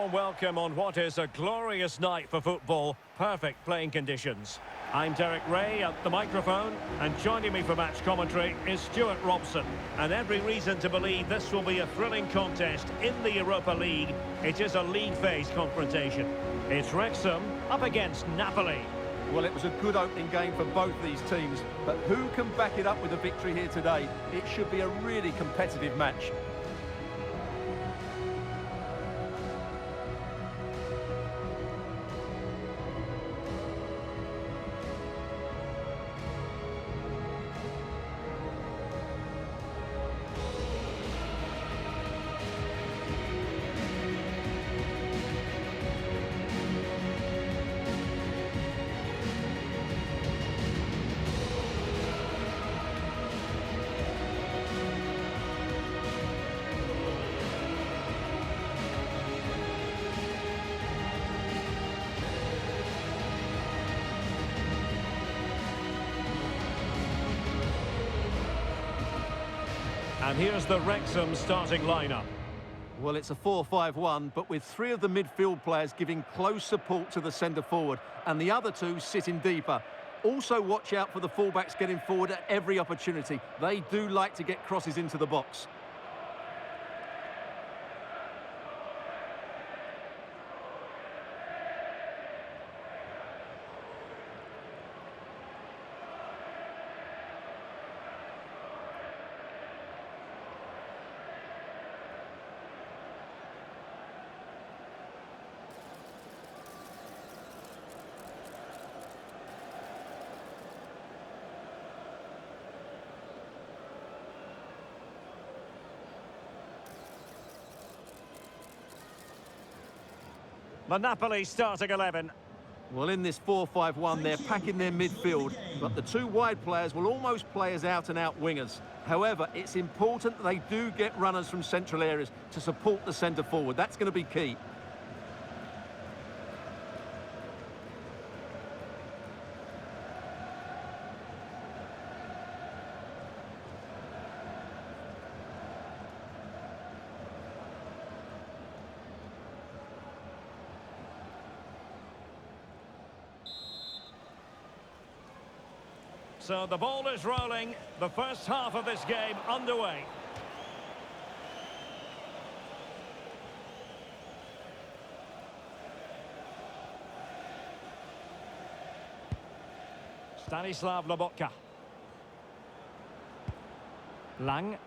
warm welcome on what is a glorious night for football. Perfect playing conditions. I'm Derek Ray at the microphone, and joining me for match commentary is Stuart Robson. And every reason to believe this will be a thrilling contest in the Europa League. It is a league phase confrontation. It's Wrexham up against Napoli. Well, it was a good opening game for both these teams, but who can back it up with a victory here today? It should be a really competitive match. And here's the Wrexham starting lineup. Well, it's a 4-5-1, but with three of the midfield players giving close support to the centre-forward, and the other two sitting deeper. Also watch out for the fullbacks getting forward at every opportunity. They do like to get crosses into the box. The Napoli starting 11. Well, in this 4-5-1, they're packing their midfield, but the two wide players will almost play as out-and-out wingers. However, it's important that they do get runners from central areas to support the centre-forward. That's going to be key. So the ball is rolling. The first half of this game underway. Stanislav Lobotka. Lang.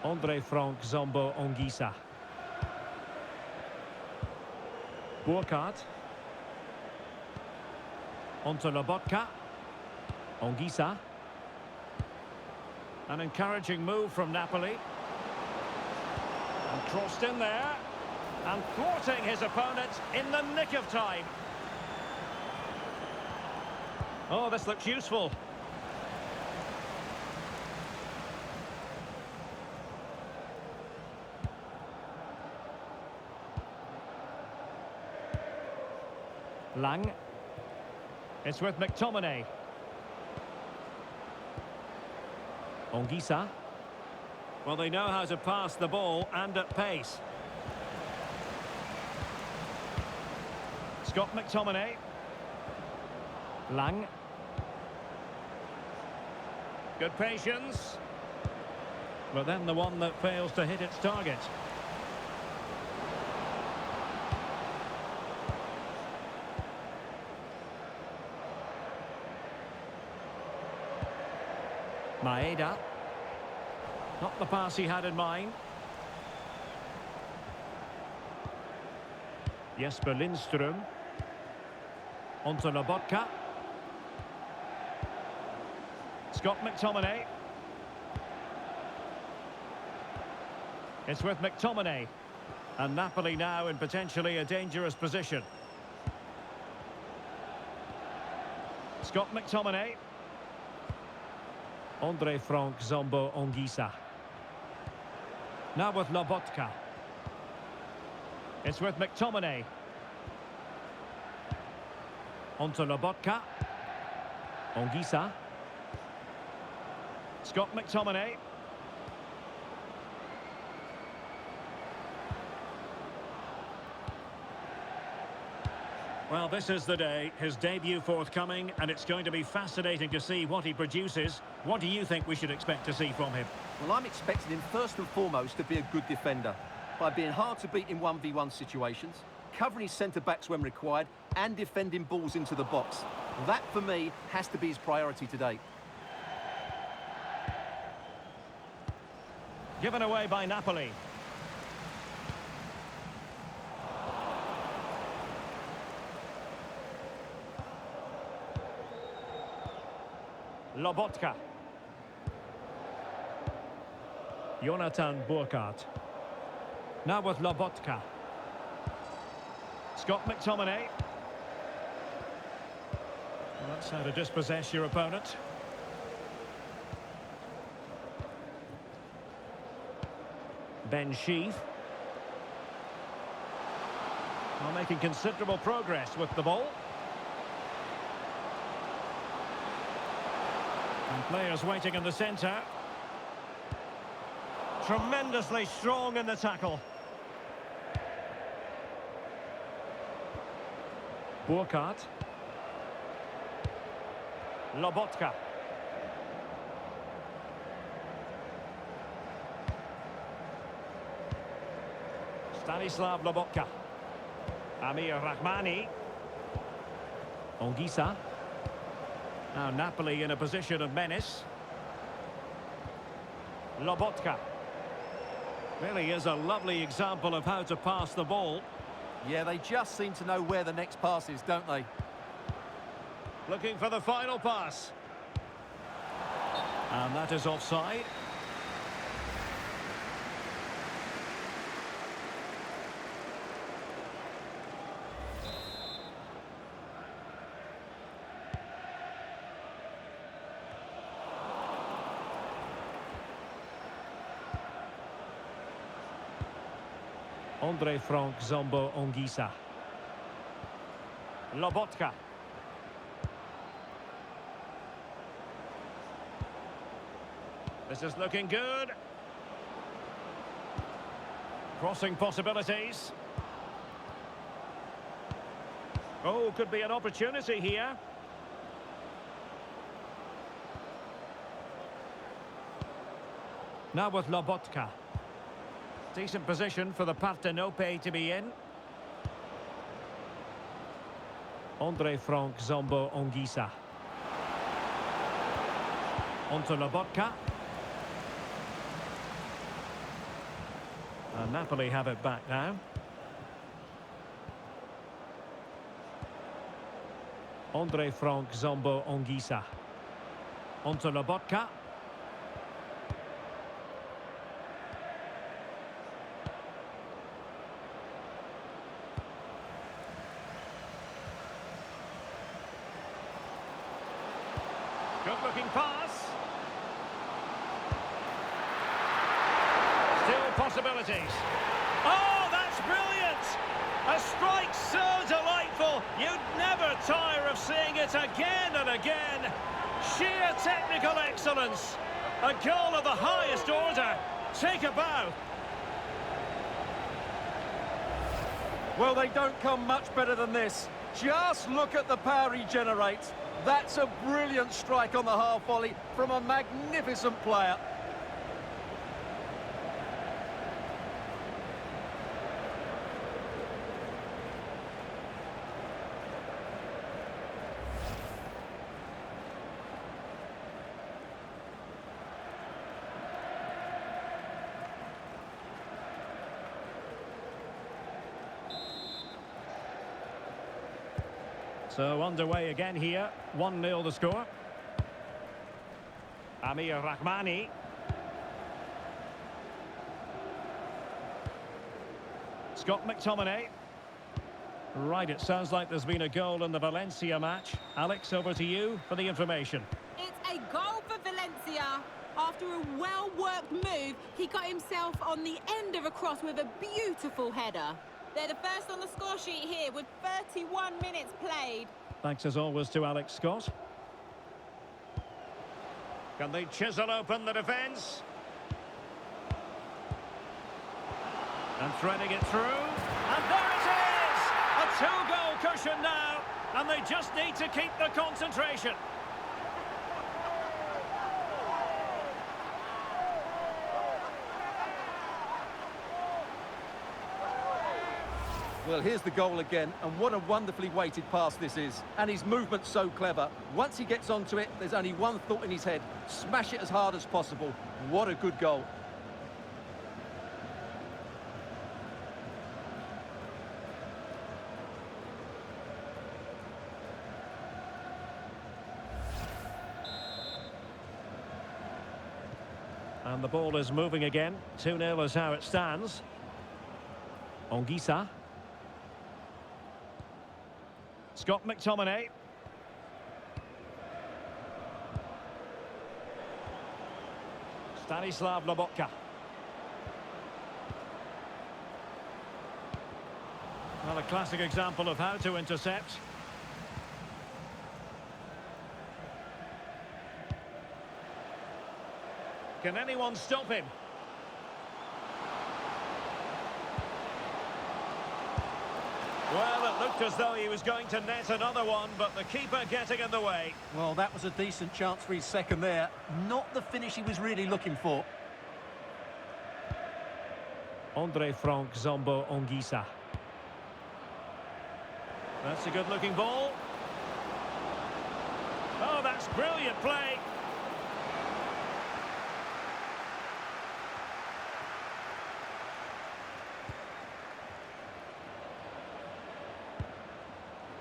Andre Frank Zombo Ongisa. Burkhardt. Onto Lobotka. Ongisa. An encouraging move from Napoli. And crossed in there. And thwarting his opponent in the nick of time. Oh, this looks useful. Lang. It's with McTominay. Ongisa. Well, they know how to pass the ball and at pace. Scott McTominay. Lang. Good patience. But then the one that fails to hit its target. Maeda. Not the pass he had in mind. Jesper Lindström. Onto Lobotka. Scott McTominay. It's with McTominay. And Napoli now in potentially a dangerous position. Scott McTominay. Andre Frank Zombo Ongisa. Now with Lobotka. It's with McTominay. Onto Lobotka. Ongisa. Scott McTominay. Well, this is the day, his debut forthcoming, and it's going to be fascinating to see what he produces. What do you think we should expect to see from him? Well, I'm expecting him first and foremost to be a good defender by being hard to beat in 1v1 situations, covering his centre-backs when required, and defending balls into the box. That, for me, has to be his priority today. Given away by Napoli. Lobotka. Jonathan Burkhardt. Now with Lobotka. Scott McTominay. Well, that's how to dispossess your opponent. Ben Sheaf. Well, making considerable progress with the ball. And players waiting in the centre. Tremendously strong in the tackle. Burkhardt. Lobotka. Stanislav Lobotka. Amir Rahmani. Ongisa. Now Napoli in a position of menace. Lobotka. Really is a lovely example of how to pass the ball. Yeah, they just seem to know where the next pass is, don't they? Looking for the final pass. And that is offside. Andre Frank Zombo Ongisa. Lobotka. This is looking good. Crossing possibilities. Oh, could be an opportunity here. Now with Lobotka. Decent position for the Partenope to be in. Andre Frank Zombo Ongisa. Onto Lobotka. And Napoli have it back now. Andre Frank Zombo Ongisa. Onto Lobotka. Good-looking pass. Still possibilities. Oh, that's brilliant! A strike so delightful, you'd never tire of seeing it again and again. Sheer technical excellence. A goal of the highest order. Take a bow. Well, they don't come much better than this. Just look at the power he generates. That's a brilliant strike on the half volley from a magnificent player. So underway again here. 1-0 the score. Amir Rahmani. Scott McTominay. Right, it sounds like there's been a goal in the Valencia match. Alex, over to you for the information. It's a goal for Valencia. After a well-worked move, he got himself on the end of a cross with a beautiful header. They're the first on the score sheet here with 31 minutes played. Thanks as always to Alex Scott. Can they chisel open the defence? And threading it through. And there it is! A Two-goal cushion now, and they just need to keep the concentration. Well, here's the goal again, and what a wonderfully weighted pass this is. And his movement's so clever. Once he gets onto it, there's only one thought in his head. Smash it as hard as possible. What a good goal. And the ball is moving again. 2-0 is how it stands. Anguissa. Scott McTominay. Stanislav Lobotka. Well, a classic example of how to intercept. Can anyone stop him? Well, it looked as though he was going to net another one, but the keeper getting in the way. Well, that was a decent chance for his second there. Not the finish he was really looking for. Andre Frank Zombo Anguissa. That's a good-looking ball. Oh, that's brilliant play.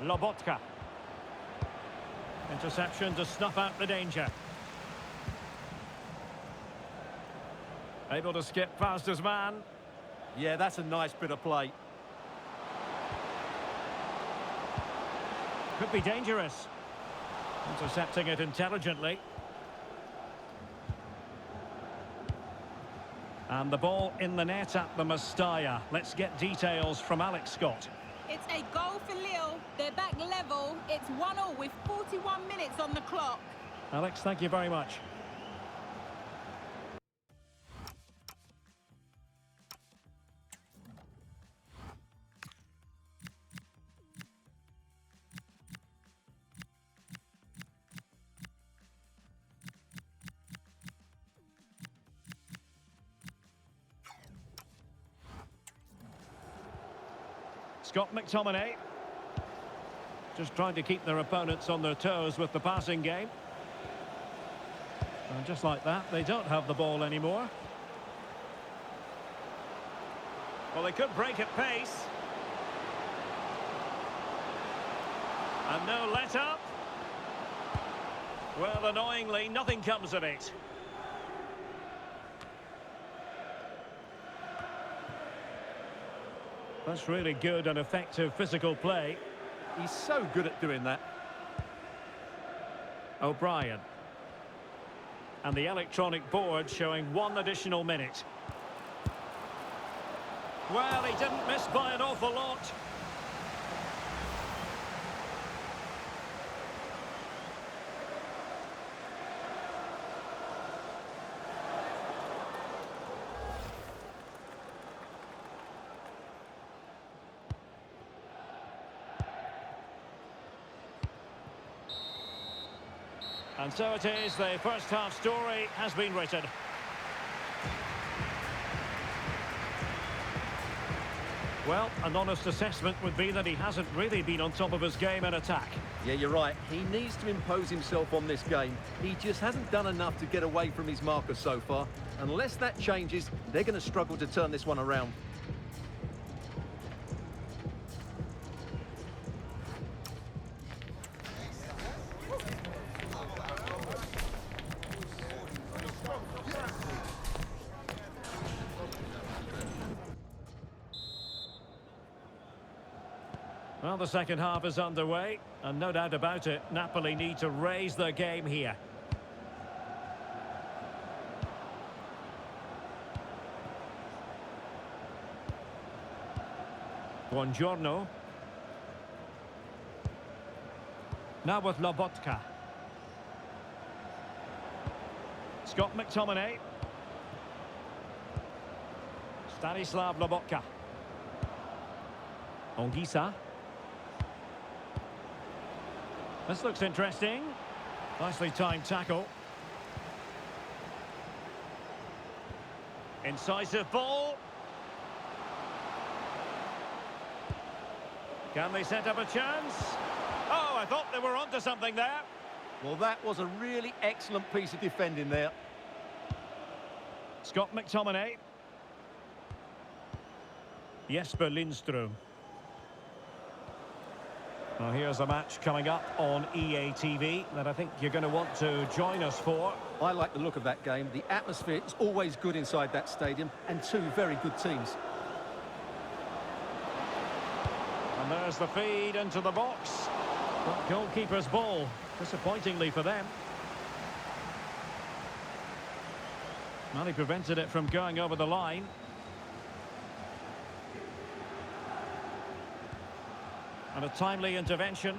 Lobotka. Interception to snuff out the danger. Able to skip past his man. Yeah, that's a nice bit of play. Could be dangerous. Intercepting it intelligently. And the ball in the net at the Mestalla. Let's get details from Alex Scott. It's a goal for Lille. They're back level. It's 1-1 with 41 minutes on the clock. Alex, thank you very much. Scott McTominay. Just trying to keep their opponents on their toes with the passing game. And just like that, they don't have the ball anymore. Well, they could break at pace. And no let-up. Well, annoyingly, nothing comes of it. That's really good and effective physical play. He's so good at doing that. O'Brien. And the electronic board showing 1 additional minute. Well, he didn't miss by an awful lot. And so it is, the first half story has been written. Well, an honest assessment would be that he hasn't really been on top of his game in attack. Yeah, you're right. He needs to impose himself on this game. He just hasn't done enough to get away from his markers so far. Unless that changes, they're going to struggle to turn this one around. Well, the second half is underway, and no doubt about it, Napoli need to raise their game here. Buongiorno. Now with Lobotka. Scott McTominay. Stanislav Lobotka. Anguissa. This looks interesting. Nicely timed tackle. Incisive ball. Can they set up a chance? Oh, I thought they were onto something there. Well, that was a really excellent piece of defending there. Scott McTominay. Jesper Lindström. Well, here's a match coming up on EA TV that I think you're going to want to join us for. I like the look of that game. The atmosphere is always good inside that stadium, and two very good teams. And there's the feed into the box. But goalkeeper's ball, disappointingly for them. Well, he prevented it from going over the line. And a timely intervention.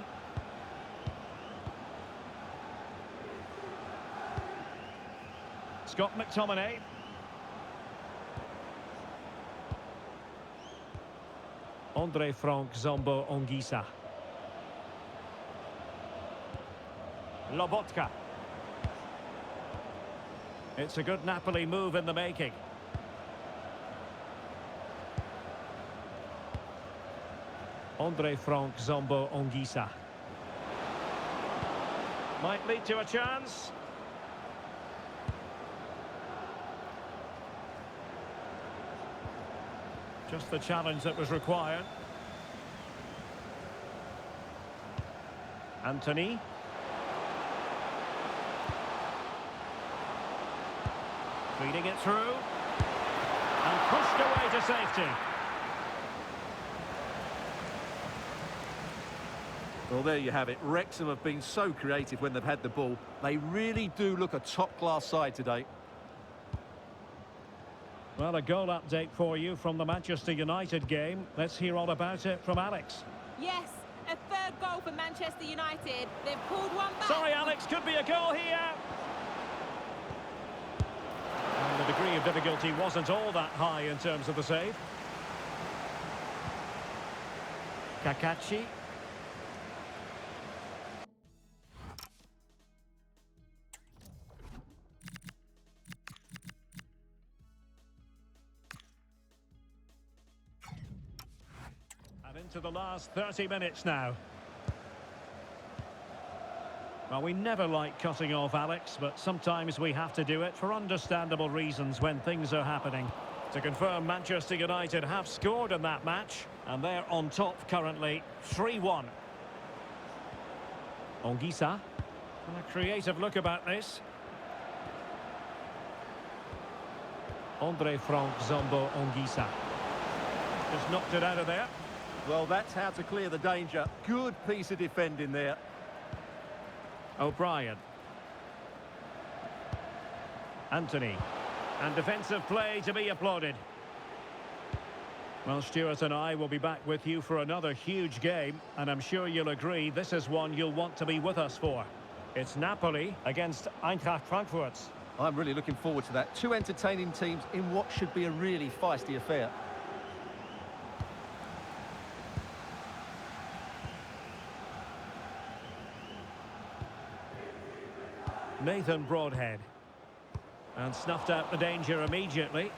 Scott McTominay. Andre Frank Zombo Ongisa. Lobotka. It's a good Napoli move in the making. Andre Frank Zombo Ongisa. Might lead to a chance. Just the challenge that was required. Anthony. Feeding it through. And pushed away to safety. Well, there you have it. Wrexham have been so creative when they've had the ball. They really do look a top-class side today. Well, a goal update for you from the Manchester United game. Let's hear all about it from Alex. Yes, a third goal for Manchester United. They've pulled one back. Sorry, Alex, could be a goal here. And the degree of difficulty wasn't all that high in terms of the save. Kakachi. And into the last 30 minutes now. Well, we never like cutting off Alex, but sometimes we have to do it for understandable reasons when things are happening. To confirm, Manchester United have scored in that match, and they're on top currently, 3-1. Ongisa. And a creative look about this. Andre Frank Zombo Ongisa. Just knocked it out of there. Well, that's how to clear the danger. Good piece of defending there. O'Brien. Anthony. And defensive play to be applauded. Well, Stuart and I will be back with you for another huge game, and I'm sure you'll agree this is one you'll want to be with us for. It's Napoli against Eintracht Frankfurt. I'm really looking forward to that. Two entertaining teams in what should be a really feisty affair. Nathan Broadhead. And snuffed out the danger immediately.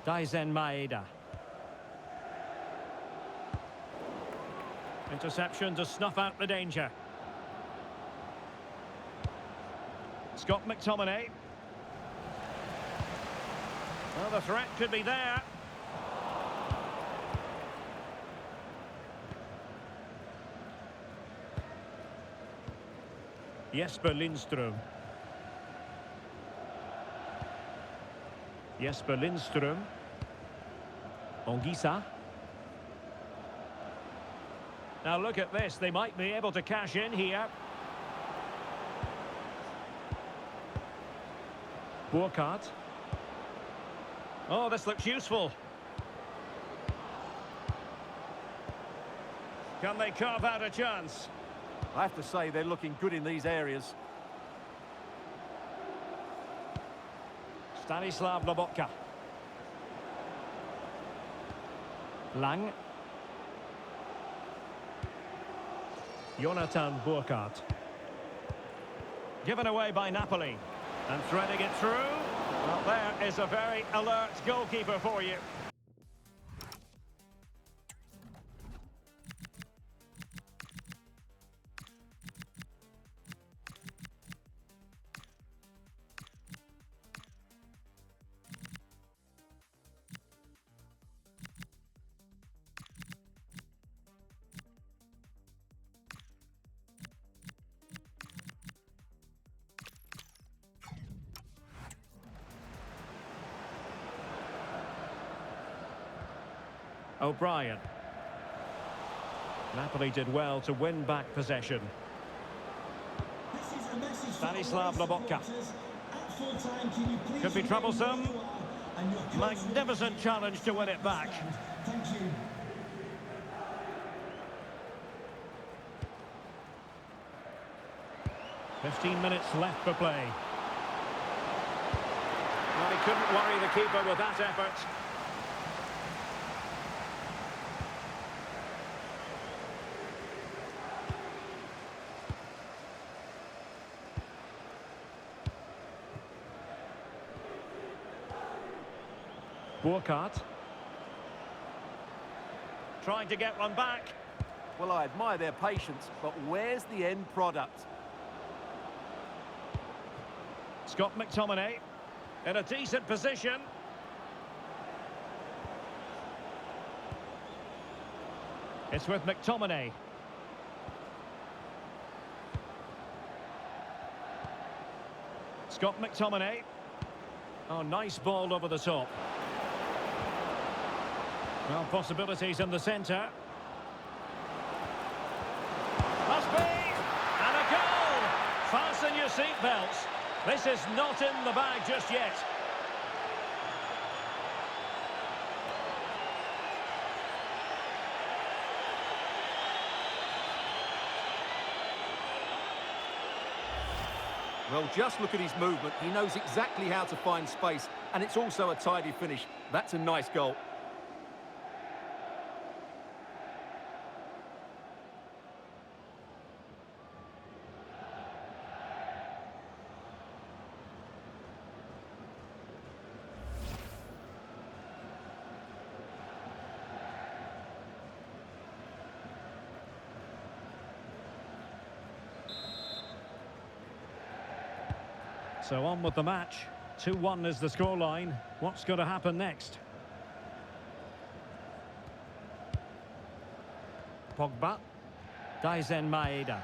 Daizen Maeda. Interception to snuff out the danger. Scott McTominay. Well, the threat could be there. Jesper Lindström. Jesper Lindström. Ongisa. Now look at this, they might be able to cash in here. Burkhardt. Oh, this looks useful. Can they carve out a chance? I have to say they're looking good in these areas. Stanislav Lobotka. Lang. Jonathan Burkhardt. Given away by Napoli. And threading it through. Well, there is a very alert goalkeeper for you. O'Brien. Napoli did well to win back possession. Stanislav Lobotka. Could be troublesome. Magnificent challenge to win it back. Thank you. "15 minutes left for play. Well, he couldn't worry the keeper with that effort. Burkhardt. Trying to get one back. Well, I admire their patience, but where's the end product? Scott McTominay in a decent position. It's with McTominay. Scott McTominay. Oh, nice ball over the top. Well, possibilities in the centre. Must be! And a goal! Fasten your seatbelts. This is not in the bag just yet. Well, just look at his movement. He knows exactly how to find space, and it's also a tidy finish. That's a nice goal. So on with the match. 2-1 is the scoreline. What's going to happen next? Pogba. Daizen Maeda.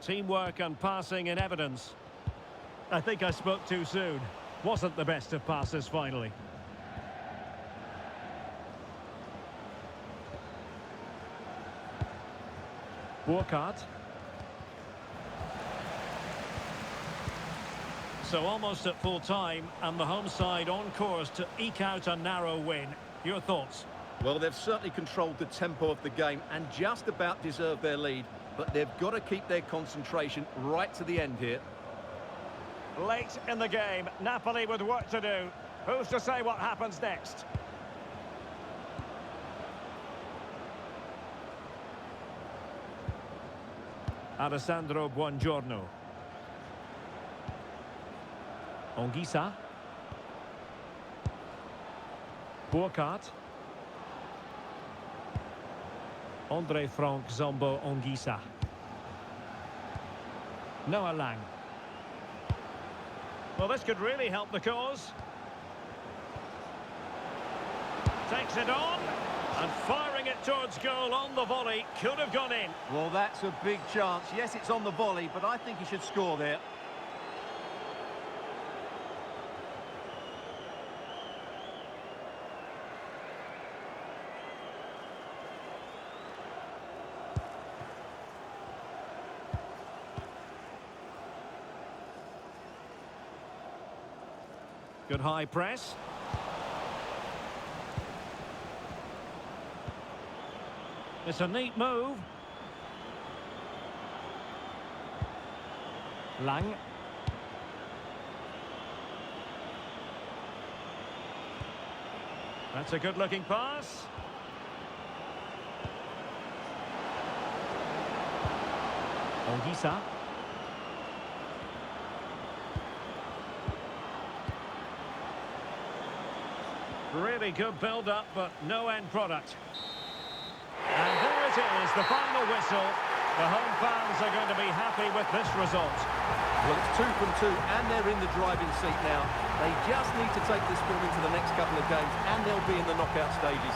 Teamwork and passing in evidence. I think I spoke too soon. Wasn't the best of passes finally. Burkhardt. So almost at full time, and the home side on course to eke out a narrow win. Your thoughts? Well, they've certainly controlled the tempo of the game and just about deserved their lead, but they've got to keep their concentration right to the end here. Late in the game, Napoli with work to do. Who's to say what happens next? Alessandro Buongiorno. Anguissa. Burkhardt. Andre Frank Zombo Anguissa. Noah Lang. Well, this could really help the cause. Takes it on. And firing it towards goal on the volley. Could have gone in. Well, that's a big chance. Yes, it's on the volley, but I think he should score there. Good high press. It's a neat move. Lang. That's a good-looking pass. Ogisa. Really good build-up, but no end product. And there it is, the final whistle. The home fans are going to be happy with this result. Well, it's 2 from 2, and they're in the driving seat now. They just need to take this form into the next couple of games, and they'll be in the knockout stages.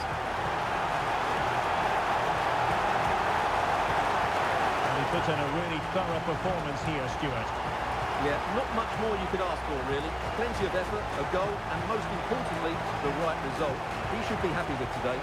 And he put in a really thorough performance here, Stuart. Yeah, not much more you could ask for, really. Plenty of effort, a goal, and most importantly, the right result. He should be happy with today.